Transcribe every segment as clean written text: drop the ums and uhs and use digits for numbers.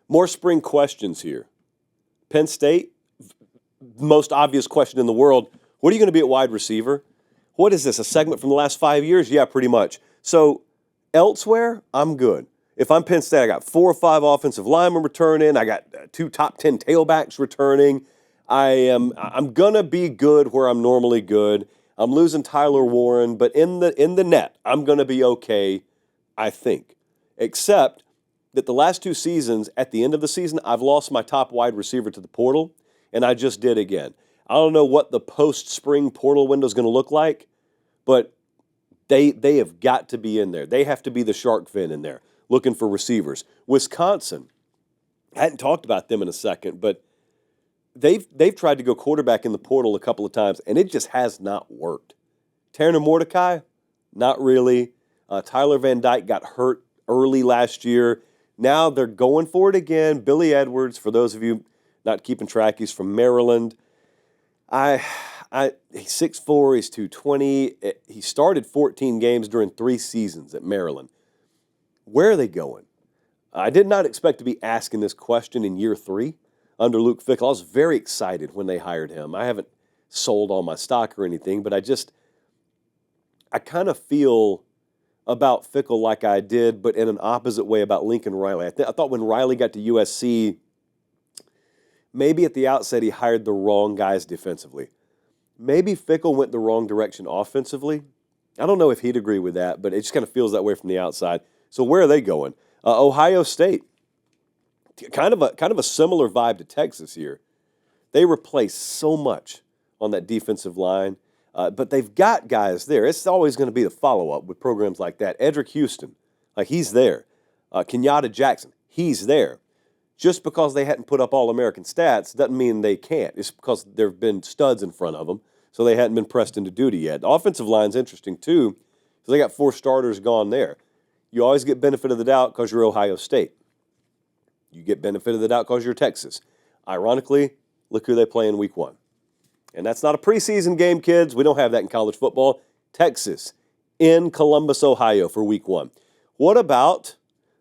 More spring questions here. Penn State, most obvious question in the world. What are you going to be at wide receiver? What is this, a segment from the last 5 years? Yeah, pretty much. So elsewhere, I'm good. If I'm Penn State, I got 4 or 5 offensive linemen returning. I got 2 top 10 tailbacks returning. I'm going to be good where I'm normally good. I'm losing Tyler Warren, but in the net, I'm going to be okay, I think. Except that the last 2 seasons, at the end of the season, I've lost my top wide receiver to the portal, and I just did again. I don't know what the post-spring portal window is going to look like, but they have got to be in there. They have to be the shark fin in there, looking for receivers. Wisconsin, I hadn't talked about them in a second, but they've tried to go quarterback in the portal a couple of times, and it just has not worked. Tanner Mordecai, not really. Tyler Van Dyke got hurt early last year. Now they're going for it again. Billy Edwards, for those of you not keeping track, he's from Maryland. He's 6'4", he's 220. He started 14 games during 3 seasons at Maryland. Where are they going? I did not expect to be asking this question in year 3 under Luke Fickell. I was very excited when they hired him. I haven't sold all my stock or anything, but I kind of feel about Fickell like I did, but in an opposite way about Lincoln Riley. I thought when Riley got to USC, maybe at the outset he hired the wrong guys defensively. Maybe Fickell went the wrong direction offensively. I don't know if he'd agree with that, but it just kind of feels that way from the outside. So where are they going? Ohio State, kind of a similar vibe to Texas here. They replaced so much on that defensive line, but they've got guys there. It's always going to be the follow-up with programs like that. Edric Houston, he's there. Kenyatta Jackson, he's there. Just because they hadn't put up All-American stats doesn't mean they can't. It's because there have been studs in front of them, so they hadn't been pressed into duty yet. The offensive line's interesting, too, because they got 4 starters gone there. You always get benefit of the doubt because you're Ohio State. You get benefit of the doubt because you're Texas. Ironically, look who they play in week 1. And that's not a preseason game, kids. We don't have that in college football. Texas in Columbus, Ohio for week 1. What about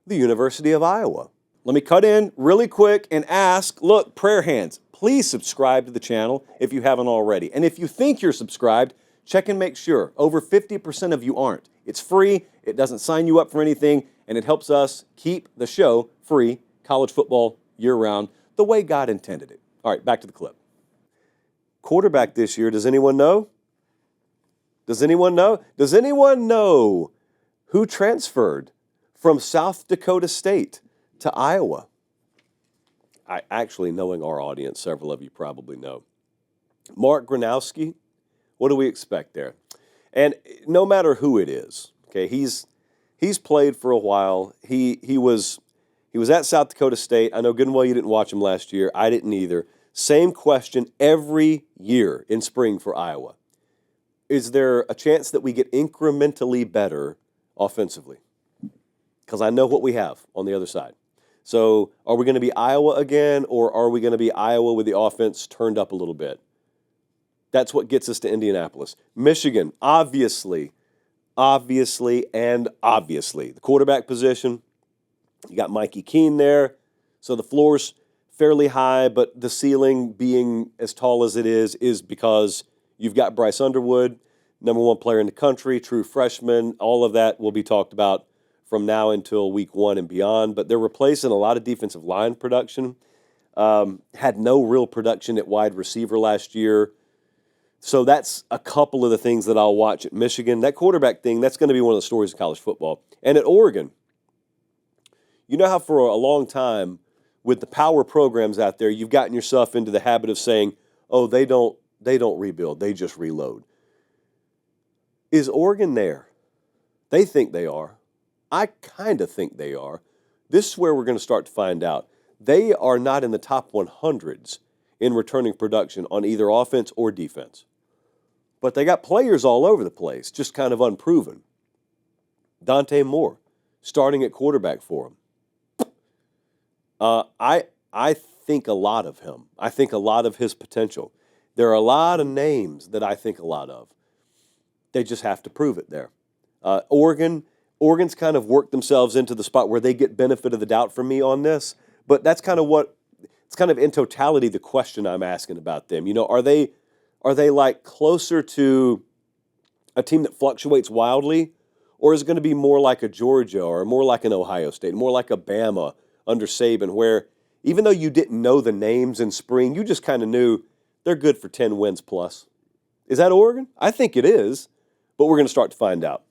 the University of Iowa? Let me cut in really quick and ask, look, prayer hands, please subscribe to the channel if you haven't already. And if you think you're subscribed, check and make sure. Over 50% of you aren't. It's free, it doesn't sign you up for anything, and it helps us keep the show free, college football year-round, the way God intended it. All right, back to the clip. Quarterback this year, does anyone know? Does anyone know? Does anyone know who transferred from South Dakota State to Iowa? Actually, knowing our audience, several of you probably know. Mark Gronowski, what do we expect there? And no matter who it is, okay, he's played for a while. He was at South Dakota State. I know good and well you didn't watch him last year. I didn't either. Same question every year in spring for Iowa. Is there a chance that we get incrementally better offensively? Because I know what we have on the other side. So are we going to be Iowa again, or are we going to be Iowa with the offense turned up a little bit? That's what gets us to Indianapolis. Michigan, obviously. The quarterback position, you got Mikey Keene there. So the floor's fairly high, but the ceiling being as tall as it is because you've got Bryce Underwood, number 1 player in the country, true freshman. All of that will be talked about from now until week 1 and beyond. But they're replacing a lot of defensive line production. Had no real production at wide receiver last year. So that's a couple of the things that I'll watch at Michigan. That quarterback thing, that's going to be one of the stories of college football. And at Oregon, you know how for a long time with the power programs out there, you've gotten yourself into the habit of saying, oh, they don't rebuild, they just reload. Is Oregon there? They think they are. I kind of think they are. This is where we're going to start to find out. They are not in the top 100s in returning production on either offense or defense. But they got players all over the place, just kind of unproven. Dante Moore, starting at quarterback for him. I think a lot of him. I think a lot of his potential. There are a lot of names that I think a lot of. They just have to prove it there. Oregon's kind of worked themselves into the spot where they get benefit of the doubt from me on this, But that's kind of what it's kind of in totality the question I'm asking about them. Are they like closer to a team that fluctuates wildly, or is it going to be more like a Georgia or more like an Ohio State, more like a Bama under Saban, where even though you didn't know the names in spring, you just kind of knew they're good for 10 wins plus? Is that Oregon? I think it is, but we're going to start to find out.